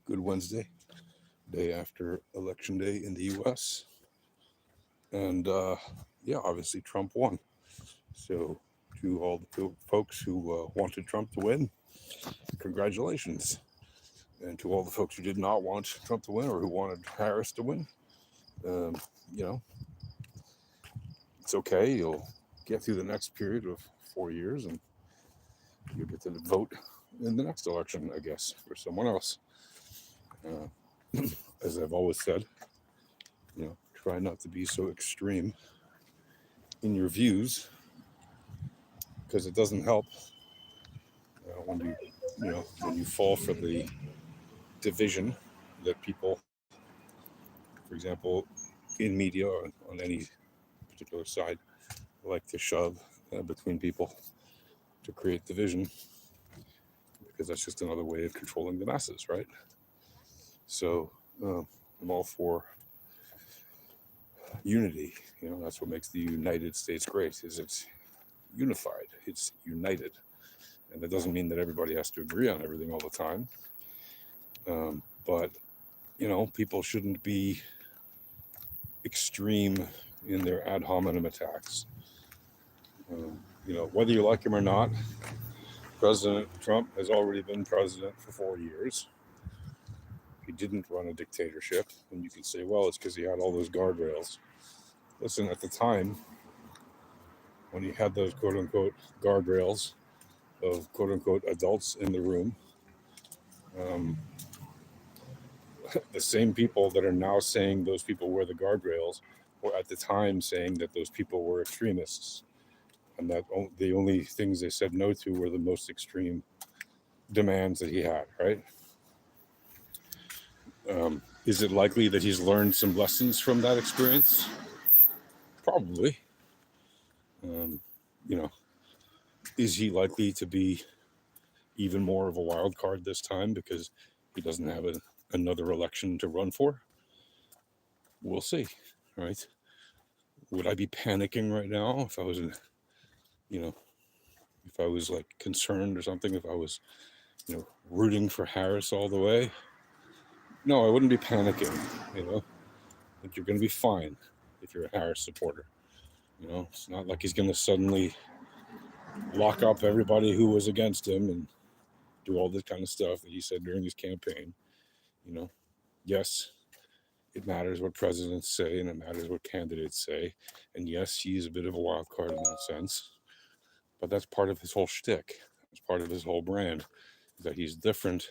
Good Wednesday, day after Election Day in the US. And yeah, obviously Trump won. So, to all the folks who wanted Trump to win, congratulations. And to all the folks who did not want Trump to win or who wanted Harris to win, um, you know, it's okay. You'll get through the next period of 4 years and you'll get to vote in the next election, I guess, for someone else. As I've always said, try not to be so extreme in your views because it doesn't help when you fall for the division that people, for example, in media or on any particular side, like to shove between people to create division because that's just another way of controlling the masses, right? So I'm all for unity. That's what makes the United States great. Is it's unified. It's united, and that doesn't mean that everybody has to agree on everything all the time. But people shouldn't be extreme in their ad hominem attacks. Whether you like him or not, President Trump has already been president for 4 years. He didn't run a dictatorship, and you can say, well, it's because he had all those guardrails. Listen, at the time, when he had those quote-unquote guardrails of quote-unquote adults in the room, the same people that are now saying those people were the guardrails were at the time saying that those people were extremists, and that the only things they said no to were the most extreme demands that he had, right? Is it likely that he's learned some lessons from that experience? Probably. You know, is he likely to be even more of a wild card this time because he doesn't have another election to run for? We'll see, right? Would I be panicking right now if I was, if I was like concerned or something, if I was, rooting for Harris all the way? No, I wouldn't be panicking, I think you're going to be fine if you're a Harris supporter. It's not like he's going to suddenly lock up everybody who was against him and do all this kind of stuff that he said during his campaign. Yes, it matters what presidents say and it matters what candidates say. And yes, he's a bit of a wild card in that sense. But that's part of his whole shtick. That's part of his whole brand, that he's different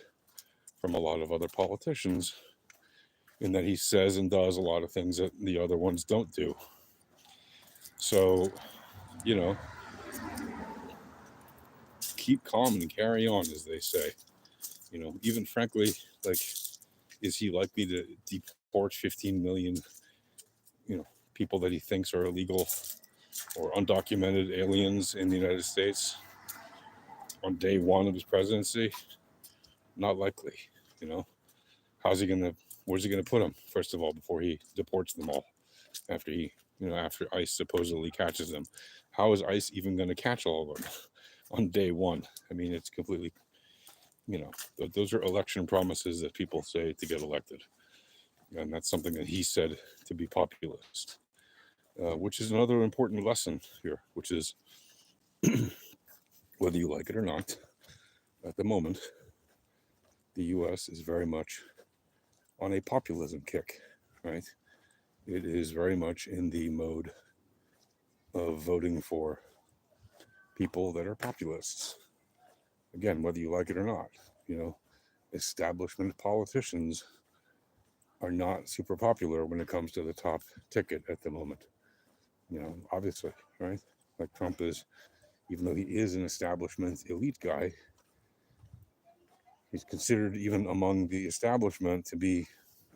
from a lot of other politicians in that he says and does a lot of things that the other ones don't do. So, keep calm and carry on, as they say. Even frankly, like, is he likely to deport 15 million, people that he thinks are illegal or undocumented aliens in the United States on day one of his presidency? Not likely. Where's he gonna put them, first of all, before he deports them all? After after ICE supposedly catches them, how is ICE even going to catch all of them on day one? I mean, it's completely, those are election promises that people say to get elected, and that's something that he said to be populist, which is another important lesson here, which is whether you like it or not, at the moment, the U.S. is very much on a populism kick, right? It is very much in the mode of voting for people that are populists. Again, whether you like it or not, establishment politicians are not super popular when it comes to the top ticket at the moment. Obviously, right? Like Trump is, even though he is an establishment elite guy, he's considered even among the establishment to be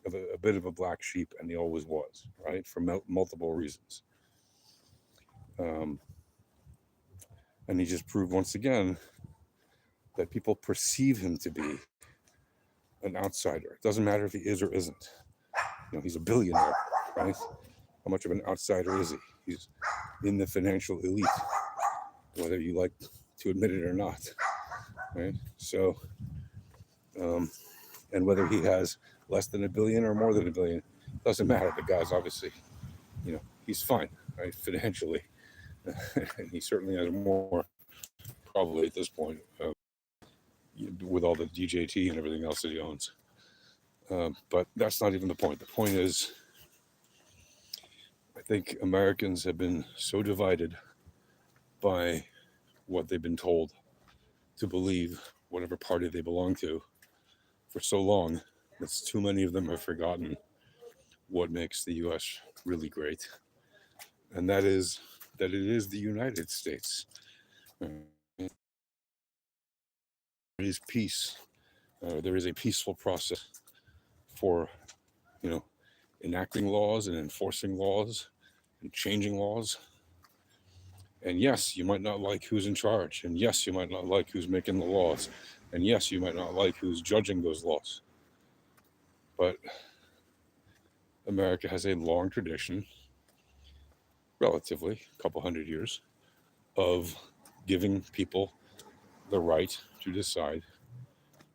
a bit of a black sheep, and he always was, right? For multiple reasons. And he just proved once again that people perceive him to be an outsider. It doesn't matter if he is or isn't. He's a billionaire, right? How much of an outsider is he? He's in the financial elite, whether you like to admit it or not, right? So, And whether he has less than $1 billion or more than $1 billion, doesn't matter. The guy's obviously, he's fine, right, financially. And he certainly has more, probably at this point, with all the DJT and everything else that he owns. But that's not even the point. The point is, I think Americans have been so divided by what they've been told to believe, whatever party they belong to, for so long that too many of them have forgotten what makes the U.S. really great, and that is that it is the United States. There is peace. There is a peaceful process for, enacting laws and enforcing laws and changing laws. And yes, you might not like who's in charge. And yes, you might not like who's making the laws. And yes, you might not like who's judging those laws. But America has a long tradition, relatively, a couple hundred years, of giving people the right to decide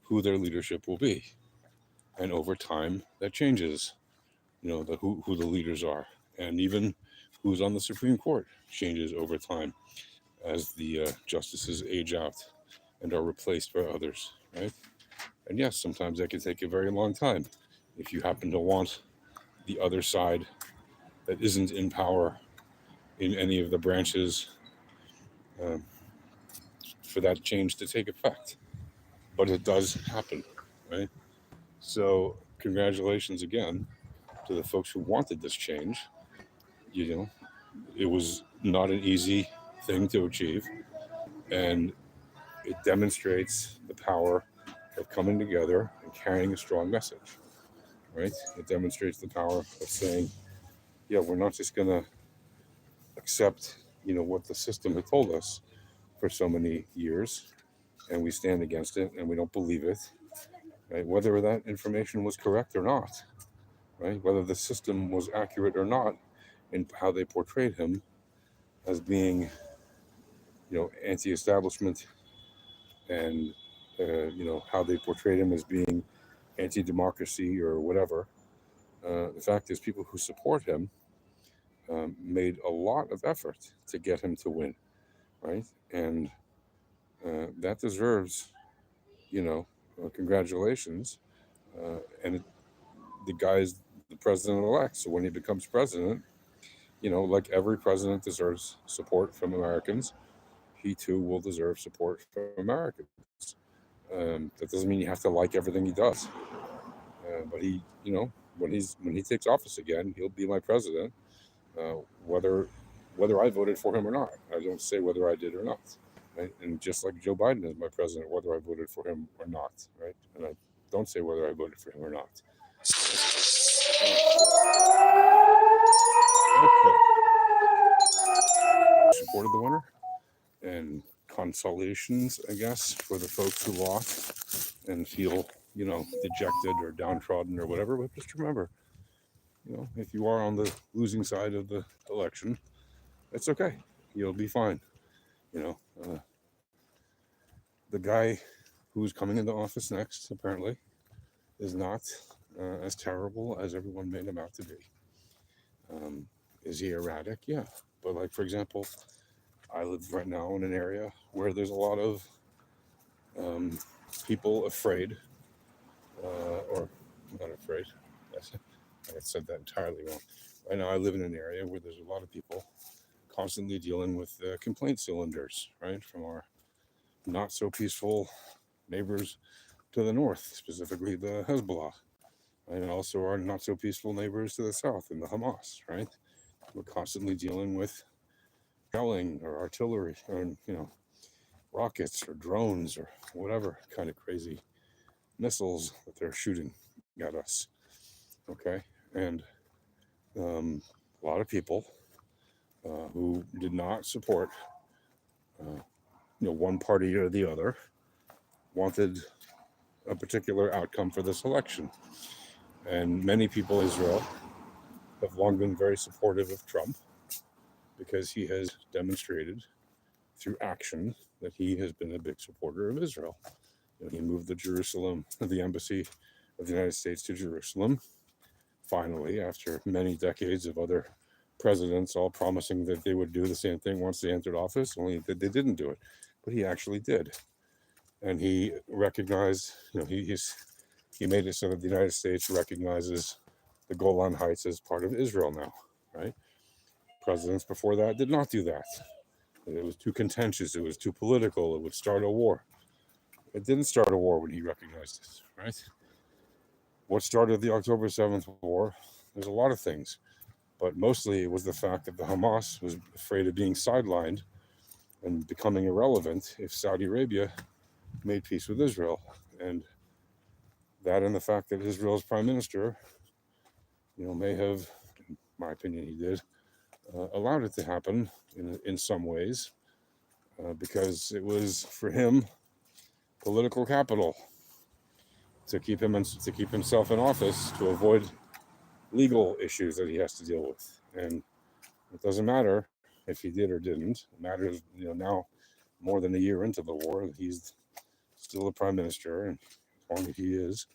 who their leadership will be. And over time, that changes, who the leaders are. And even who's on the Supreme Court changes over time as the justices age out and are replaced by others, right? And yes, sometimes that can take a very long time if you happen to want the other side that isn't in power in any of the branches um, for that change to take effect. But it does happen, right? So congratulations again to the folks who wanted this change. It was not an easy thing to achieve, and it demonstrates the power of coming together and carrying a strong message, right? It demonstrates the power of saying, yeah, we're not just going to accept, what the system had told us for so many years, and we stand against it and we don't believe it, right? Whether that information was correct or not, right? Whether the system was accurate or not in how they portrayed him as being, anti-establishment, and how they portrayed him as being anti-democracy or whatever. The fact is, people who support him made a lot of effort to get him to win, right? And that deserves, congratulations. And the guy's the president-elect, so when he becomes president, like every president deserves support from Americans, he too will deserve support from Americans. That doesn't mean you have to like everything he does. But he, when he takes office again, he'll be my president, whether I voted for him or not. I don't say whether I did or not. Right? And just like Joe Biden is my president, whether I voted for him or not, right? And I don't say whether I voted for him or not. Okay. Supported the winner, and consolations, I guess, for the folks who lost and feel, dejected or downtrodden or whatever. But just remember, if you are on the losing side of the election, it's okay. You'll be fine. The guy who's coming into office next, apparently, is not as terrible as everyone made him out to be. Is he erratic? Yeah. But, like, for example, I live right now in an area where there's a lot of people afraid, or not afraid. I said that entirely wrong. Right now I live in an area where there's a lot of people constantly dealing with complaint cylinders, right, from our not so peaceful neighbors to the north, specifically the Hizbollah, and also our not so peaceful neighbors to the south in the Hamas, right? We're constantly dealing with shelling or artillery or, rockets or drones or whatever kind of crazy missiles that they're shooting at us. Okay. And a lot of people who did not support, one party or the other, wanted a particular outcome for this election. And many people in Israel have long been very supportive of Trump because he has demonstrated through action that he has been a big supporter of Israel. He moved the embassy of the United States to Jerusalem, finally, after many decades of other presidents all promising that they would do the same thing once they entered office, only that they didn't do it. But he actually did. And he recognized, he made it so that the United States recognizes the Golan Heights as part of Israel now, right? Presidents before that did not do that. It was too contentious. It was too political. It would start a war. It didn't start a war when he recognized it, right? What started the October 7th war? There's a lot of things, but mostly it was the fact that the Hamas was afraid of being sidelined and becoming irrelevant if Saudi Arabia made peace with Israel. And that, and the fact that Israel's prime minister, may have, in my opinion, he did, allowed it to happen in some ways, because it was for him political capital to keep himself in office, to avoid legal issues that he has to deal with. And it doesn't matter if he did or didn't. It matters, now more than a year into the war, he's still the prime minister, and as long as he is,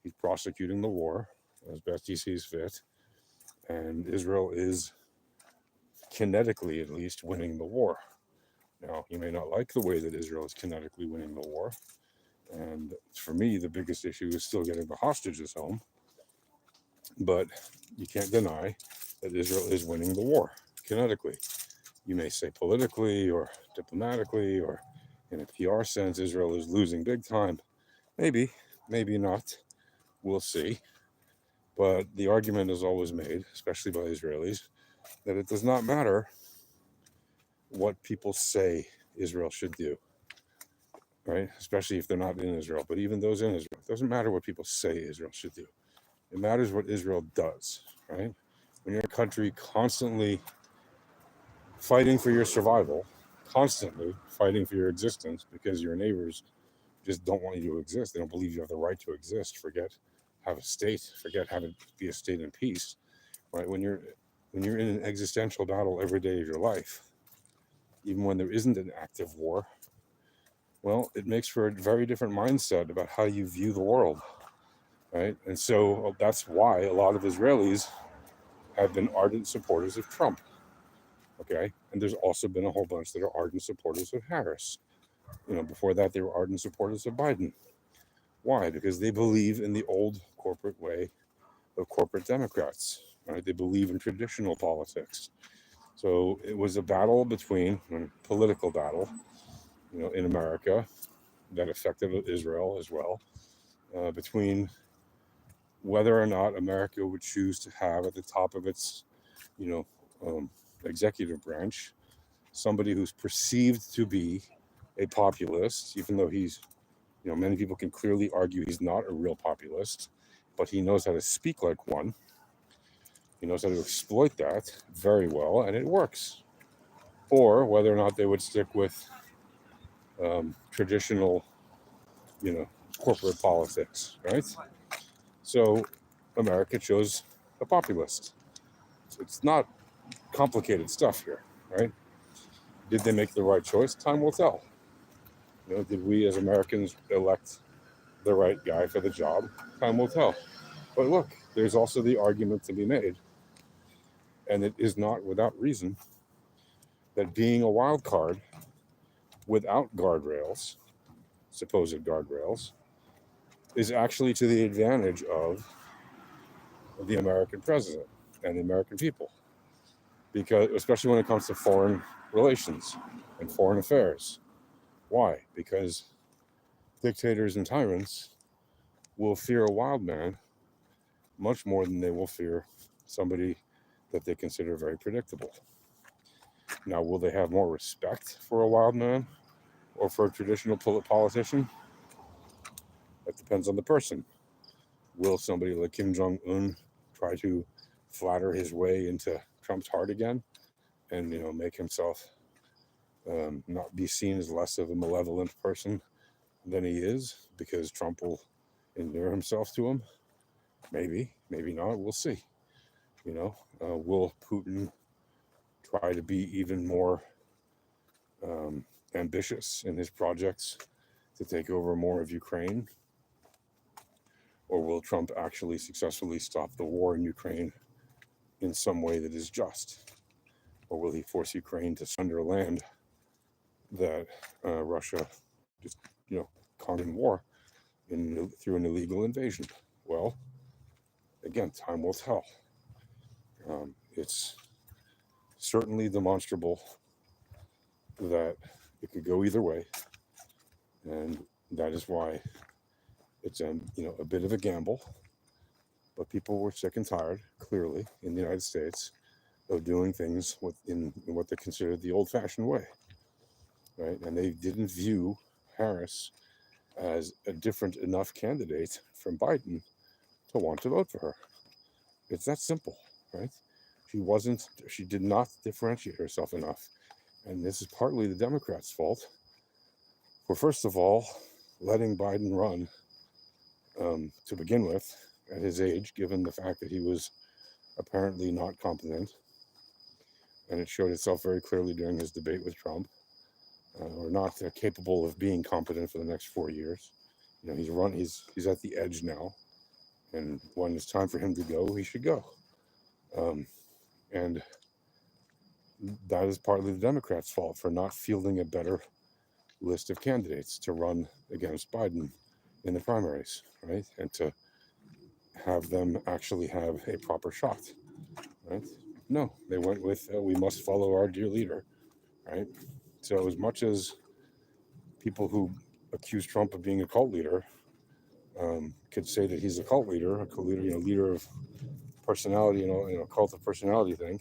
he's prosecuting the war as best he sees fit. And Israel is kinetically, at least, winning the war. Now, you may not like the way that Israel is kinetically winning the war. And for me, the biggest issue is still getting the hostages home. But you can't deny that Israel is winning the war kinetically. You may say politically or diplomatically or in a PR sense, Israel is losing big time. Maybe, maybe not. We'll see. But the argument is always made, especially by Israelis, that it does not matter what people say Israel should do, right? Especially if they're not in Israel. But even those in Israel, it doesn't matter what people say Israel should do. It matters what Israel does, right? When you're a country constantly fighting for your survival, constantly fighting for your existence because your neighbors just don't want you to exist. They don't believe you have the right to exist. Forget have a state. Forget have it be a state in peace, right? When you're in an existential battle every day of your life, even when there isn't an active war, well, it makes for a very different mindset about how you view the world, right? And so that's why a lot of Israelis have been ardent supporters of Trump, okay? And there's also been a whole bunch that are ardent supporters of Harris. Before that, they were ardent supporters of Biden. Why? Because they believe in the old corporate way of corporate Democrats, right? They believe in traditional politics. So it was a battle political battle, in America that affected Israel as well, between whether or not America would choose to have at the top of its, executive branch, somebody who's perceived to be a populist, even though he's, many people can clearly argue he's not a real populist, but he knows how to speak like one. He knows how to exploit that very well, and it works. Or whether or not they would stick with traditional, corporate politics, right? So America chose a populist. It's not complicated stuff here, right? Did they make the right choice? Time will tell. Did we as Americans elect the right guy for the job? Time will tell. But look, there's also the argument to be made, and it is not without reason, that being a wild card without guardrails, supposed guardrails, is actually to the advantage of the American president and the American people. Because, especially when it comes to foreign relations and foreign affairs. Why? Because dictators and tyrants will fear a wild man much more than they will fear somebody that they consider very predictable. Now, will they have more respect for a wild man or for a traditional politician? That depends on the person. Will somebody like Kim Jong-un try to flatter his way into Trump's heart again and, make himself not be seen as less of a malevolent person than he is because Trump will endear himself to him? Maybe, maybe not. We'll see. Will Putin try to be even more ambitious in his projects to take over more of Ukraine? Or will Trump actually successfully stop the war in Ukraine in some way that is just? Or will he force Ukraine to surrender land that Russia just, conquered in war through an illegal invasion? Well, again, time will tell. It's certainly demonstrable that it could go either way, and that is why it's a bit of a gamble. But people were sick and tired, clearly, in the United States, of doing things in what they considered the old-fashioned way, right? And they didn't view Harris as a different enough candidate from Biden to want to vote for her. It's that simple, right? She did not differentiate herself enough. And this is partly the Democrats' fault for, first of all, letting Biden run to begin with at his age, given the fact that he was apparently not competent. And it showed itself very clearly during his debate with Trump, or not capable of being competent for the next 4 years. He's at the edge now. And when it's time for him to go, he should go. And that is partly the Democrats' fault for not fielding a better list of candidates to run against Biden in the primaries, right? And to have them actually have a proper shot, right? No, they went with, we must follow our dear leader, right? So as much as people who accuse Trump of being a cult leader could say that he's a cult leader, leader of personality, cult of personality thing,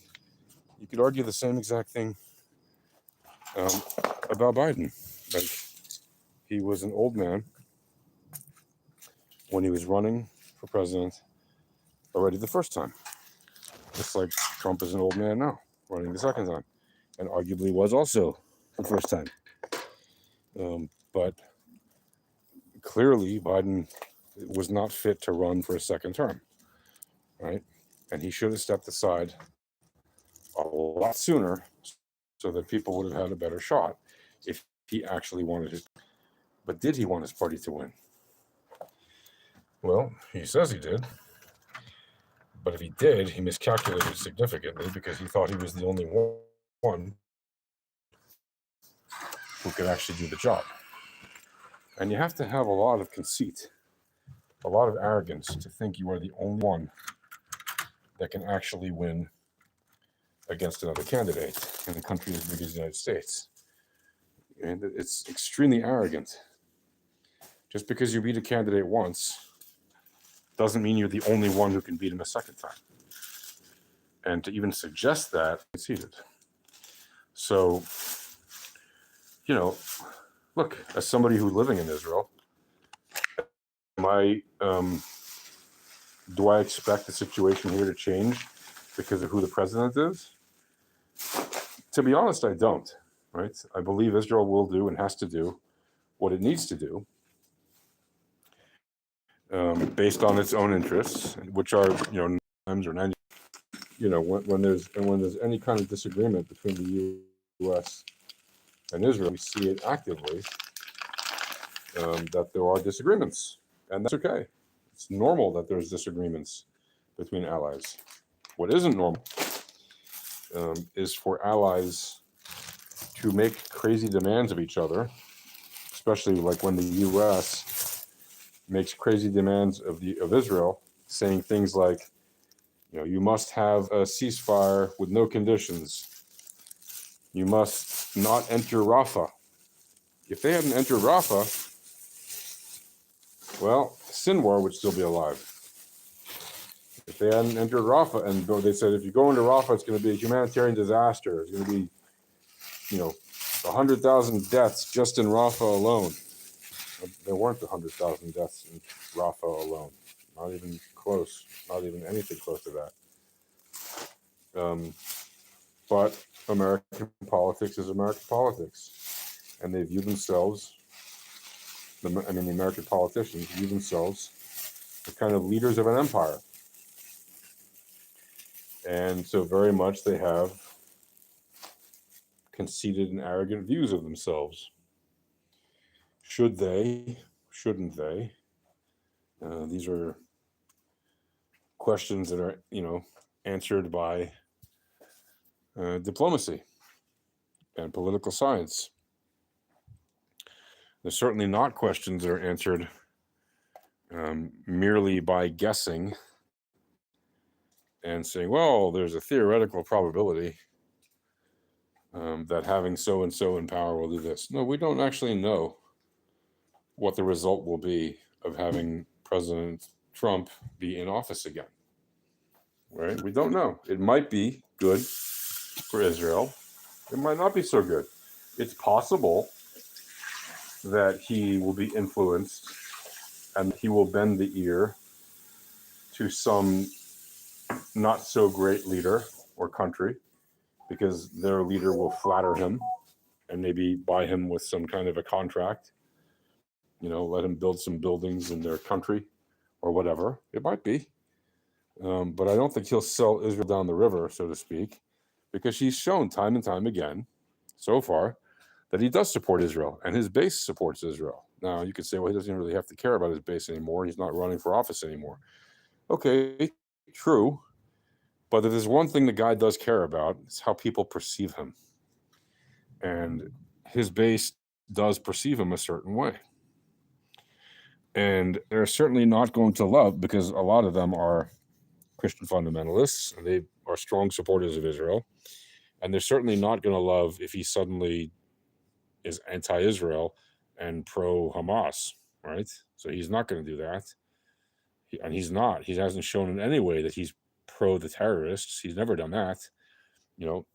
you could argue the same exact thing about Biden. Like, he was an old man when he was running for president already the first time. Just like Trump is an old man now, running the second time, and arguably was also the first time. But clearly, Biden was not fit to run for a second term, right? And he should have stepped aside a lot sooner so that people would have had a better shot if he actually wanted his. But did he want his party to win? Well, he says he did. But if he did, he miscalculated significantly because he thought he was the only one who could actually do the job. And you have to have a lot of conceit, a lot of arrogance to think you are the only one that can actually win against another candidate in a country as big as the United States. And it's extremely arrogant. Just because you beat a candidate once doesn't mean you're the only one who can beat him a second time. And to even suggest that, conceded. So, look, as somebody who's living in Israel, do I expect the situation here to change because of who the president is? To be honest, I don't, right? I believe Israel will do and has to do what it needs to do based on its own interests, which are, times or 90, when there's any kind of disagreement between the U.S. and Israel, we see it actively, that there are disagreements, and that's okay. It's normal that there's disagreements between allies. What isn't normal is for allies to make crazy demands of each other, especially like when the U.S. makes crazy demands of Israel, saying things like, you must have a ceasefire with no conditions. You must not enter Rafah. If they hadn't entered Rafah, well, Sinwar would still be alive. If they hadn't entered Rafah, and they said, if you go into Rafah, it's going to be a humanitarian disaster. It's going to be, 100,000 deaths just in Rafah alone. There weren't 100,000 deaths in Rafah alone. Not even close. Not even anything close to that. But American politics is American politics. And they view themselves, the American politicians view themselves as kind of leaders of an empire. And so very much they have conceited and arrogant views of themselves. Should they, shouldn't they, These are questions that are, answered by diplomacy and political science. They're certainly not questions that are answered merely by guessing and saying, well, there's a theoretical probability that having so and so in power will do this. No, we don't actually know what the result will be of having President Trump be in office again. Right? We don't know. It might be good for Israel. It might not be so good. It's possible that he will be influenced and he will bend the ear to some not so great leader or country because their leader will flatter him and maybe buy him with some kind of a contract, let him build some buildings in their country or whatever. It might be. But I don't think he'll sell Israel down the river, so to speak, because he's shown time and time again so far that he does support Israel and his base supports Israel. Now, you could say, well, he doesn't really have to care about his base anymore. He's not running for office anymore. Okay, true. But if there's one thing the guy does care about, it's how people perceive him. And his base does perceive him a certain way. And they're certainly not going to love, because a lot of them are Christian fundamentalists, and they are strong supporters of Israel. And they're certainly not going to love if he suddenly is anti-Israel and pro-Hamas, right? So he's not going to do that. And he's not. He hasn't shown in any way that he's pro the terrorists. He's never done that.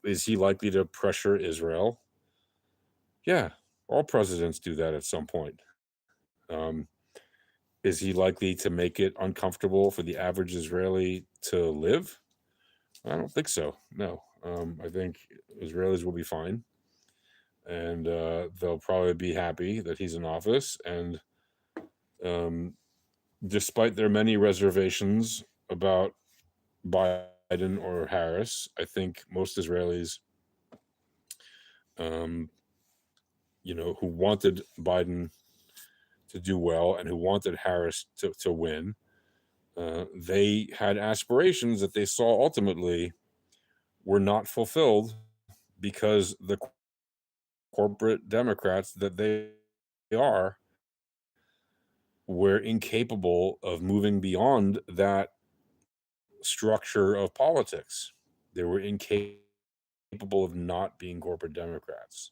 Is he likely to pressure Israel? Yeah, all presidents do that at some point. Is he likely to make it uncomfortable for the average Israeli to live? I don't think so. No. I think Israelis will be fine. And they'll probably be happy that he's in office. And despite their many reservations about Biden or Harris, I think most Israelis, who wanted Biden to do well and who wanted Harris to win, they had aspirations that they saw ultimately were not fulfilled because the corporate Democrats that they are were incapable of moving beyond that structure of politics. They were incapable of not being corporate Democrats.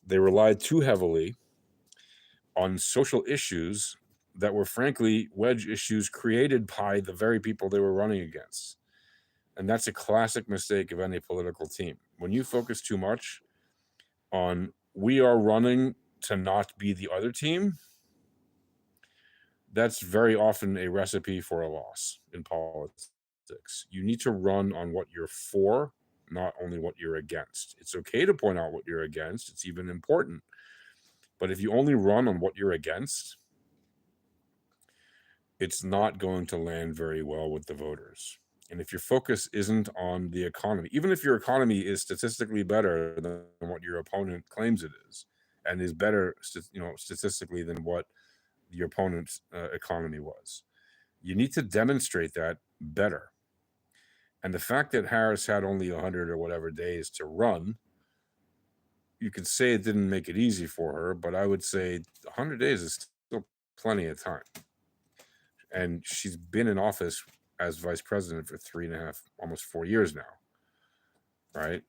They relied too heavily on social issues that were frankly wedge issues created by the very people they were running against. And that's a classic mistake of any political team. When you focus too much on we are running to not be the other team, that's very often a recipe for a loss in politics. You need to run on what you're for, not only what you're against. It's okay to point out what you're against. It's even important. But if you only run on what you're against, it's not going to land very well with the voters. And if your focus isn't on the economy, even if your economy is statistically better than what your opponent claims it is, and is better, statistically than what your opponent's economy was, you need to demonstrate that better. And the fact that Harris had only 100 or whatever days to run, you could say it didn't make it easy for her, but I would say 100 days is still plenty of time. And she's been in office as vice president for 3.5, almost 4 years now, right?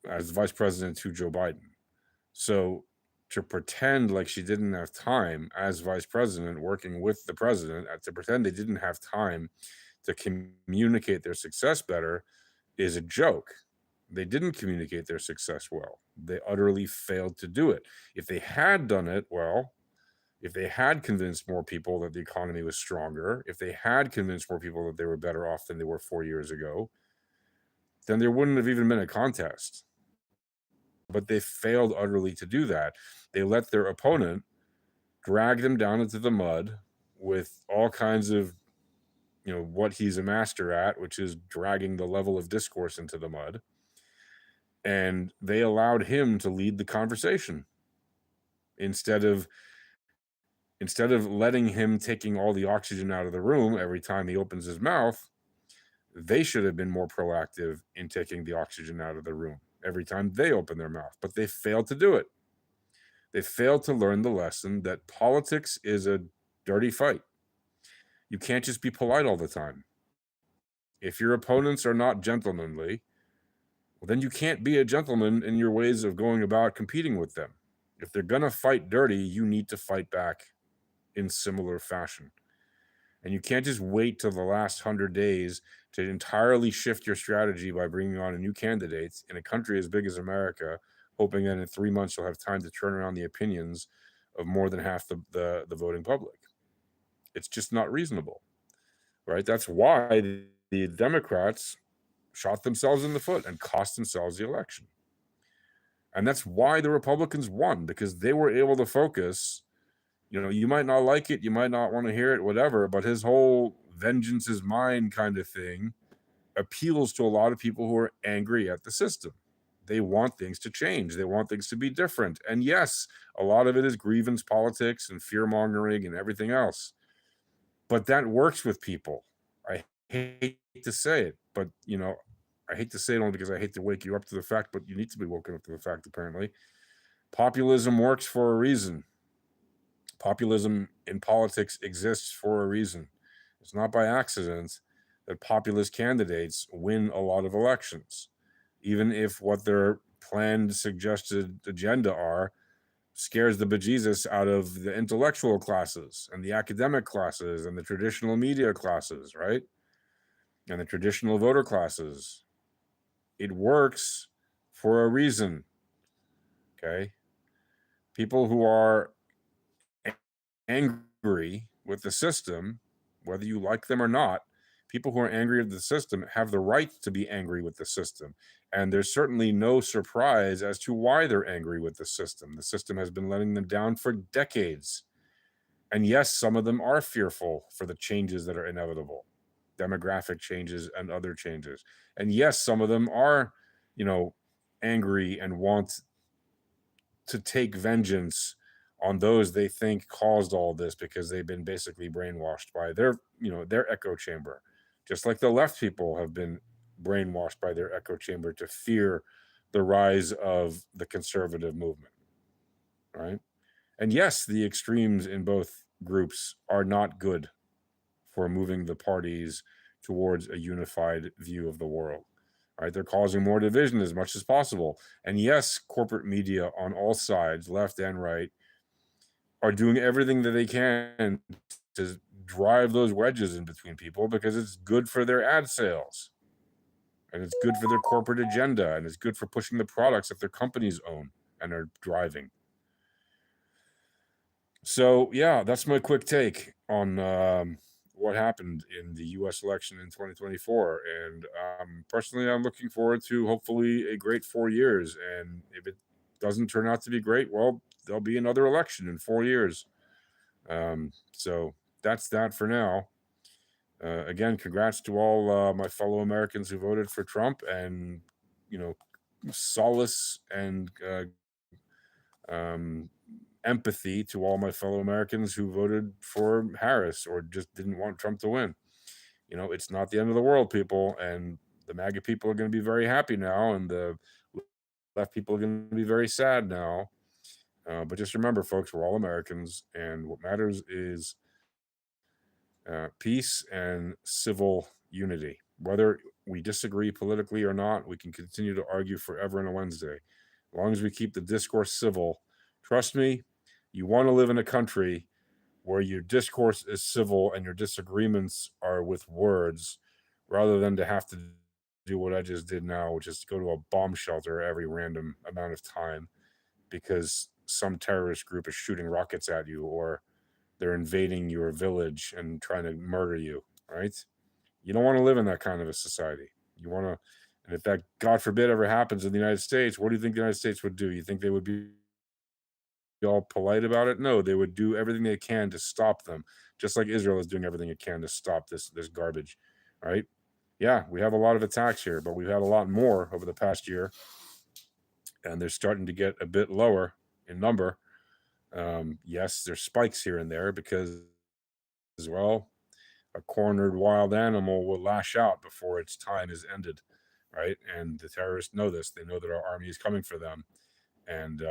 As vice president to Joe Biden. So to pretend like she didn't have time as vice president working with the president, to pretend they didn't have time to communicate their success better is a joke. They didn't communicate their success well. They utterly failed to do it. If they had done it well, if they had convinced more people that the economy was stronger, if they had convinced more people that they were better off than they were 4 years ago, then there wouldn't have even been a contest. But they failed utterly to do that. They let their opponent drag them down into the mud with all kinds of, what he's a master at, which is dragging the level of discourse into the mud. And they allowed him to lead the conversation instead of instead of letting him taking all the oxygen out of the room every time he opens his mouth, they should have been more proactive in taking the oxygen out of the room every time they open their mouth, but they failed to do it. They failed to learn the lesson that politics is a dirty fight. You can't just be polite all the time. If your opponents are not gentlemanly, well, then you can't be a gentleman in your ways of going about competing with them. If they're going to fight dirty, you need to fight back in similar fashion. And you can't just wait till the last 100 days to entirely shift your strategy by bringing on a new candidate in a country as big as America, hoping that in 3 months you'll have time to turn around the opinions of more than half the voting public. It's just not reasonable, right? That's why the Democrats shot themselves in the foot and cost themselves the election. And that's why the Republicans won, because they were able to focus. You might not like it, you might not want to hear it, whatever, but his whole vengeance is mine kind of thing appeals to a lot of people who are angry at the system. They want things to change. They want things to be different. And yes, a lot of it is grievance politics and fear-mongering and everything else. But that works with people. I hate to say it, but I hate to say it only because I hate to wake you up to the fact, but you need to be woken up to the fact, apparently. Populism works for a reason. Populism in politics exists for a reason. It's not by accident that populist candidates win a lot of elections, even if what their planned suggested agenda are scares the bejesus out of the intellectual classes and the academic classes and the traditional media classes, right? And the traditional voter classes. It works for a reason, okay? People who are angry with the system, whether you like them or not, people who are angry with the system have the right to be angry with the system. And there's certainly no surprise as to why they're angry with the system. The system has been letting them down for decades. And yes, some of them are fearful for the changes that are inevitable, demographic changes and other changes. And yes, some of them are, angry and want to take vengeance on those they think caused all this because they've been basically brainwashed by their echo chamber, just like the left people have been brainwashed by their echo chamber to fear the rise of the conservative movement, right? And yes, the extremes in both groups are not good for moving the parties towards a unified view of the world. Right? They're causing more division as much as possible. And yes, corporate media on all sides, left and right, are doing everything that they can to drive those wedges in between people because it's good for their ad sales. And it's good for their corporate agenda. And it's good for pushing the products that their companies own and are driving. So, yeah, that's my quick take on what happened in the U.S. election in 2024. And personally, I'm looking forward to hopefully a great 4 years. And if it doesn't turn out to be great, well, there'll be another election in 4 years. So that's that for now. Again, congrats to all my fellow Americans who voted for Trump, and solace and empathy to all my fellow Americans who voted for Harris or just didn't want Trump to win. It's not the end of the world, people, and the MAGA people are going to be very happy now, and the left people are going to be very sad now. But just remember, folks, we're all Americans, and what matters is peace and civil unity. Whether we disagree politically or not, we can continue to argue forever on a Wednesday. As long as we keep the discourse civil, trust me, you want to live in a country where your discourse is civil and your disagreements are with words, rather than to have to do what I just did now, which is go to a bomb shelter every random amount of time because some terrorist group is shooting rockets at you or they're invading your village and trying to murder you, right? You don't want to live in that kind of a society. You want to, and if that, God forbid, ever happens in the United States, what do you think the United States would do? You think they would be all polite about it? No, they would do everything they can to stop them, just like Israel is doing everything it can to stop this garbage, right? Yeah, we have a lot of attacks here, but we've had a lot more over the past year, and they're starting to get a bit lower in number. Yes, there's spikes here and there because, as well, a cornered wild animal will lash out before its time is ended, right? And the terrorists know this. They know that our army is coming for them, and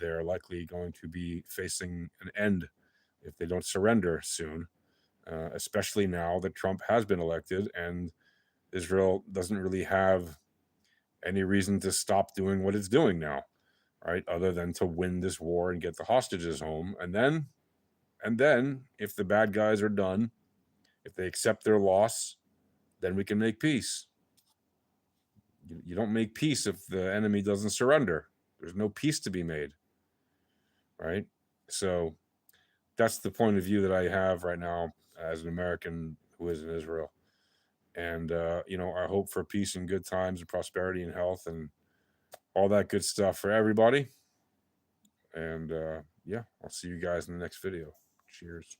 they're likely going to be facing an end if they don't surrender soon, especially now that Trump has been elected and Israel doesn't really have any reason to stop doing what it's doing now, right? Other than to win this war and get the hostages home. And then if the bad guys are done, if they accept their loss, then we can make peace. You don't make peace if the enemy doesn't surrender. There's no peace to be made, right? So that's the point of view that I have right now as an American who is in Israel. And I hope for peace and good times and prosperity and health and all that good stuff for everybody. And yeah, I'll see you guys in the next video. Cheers.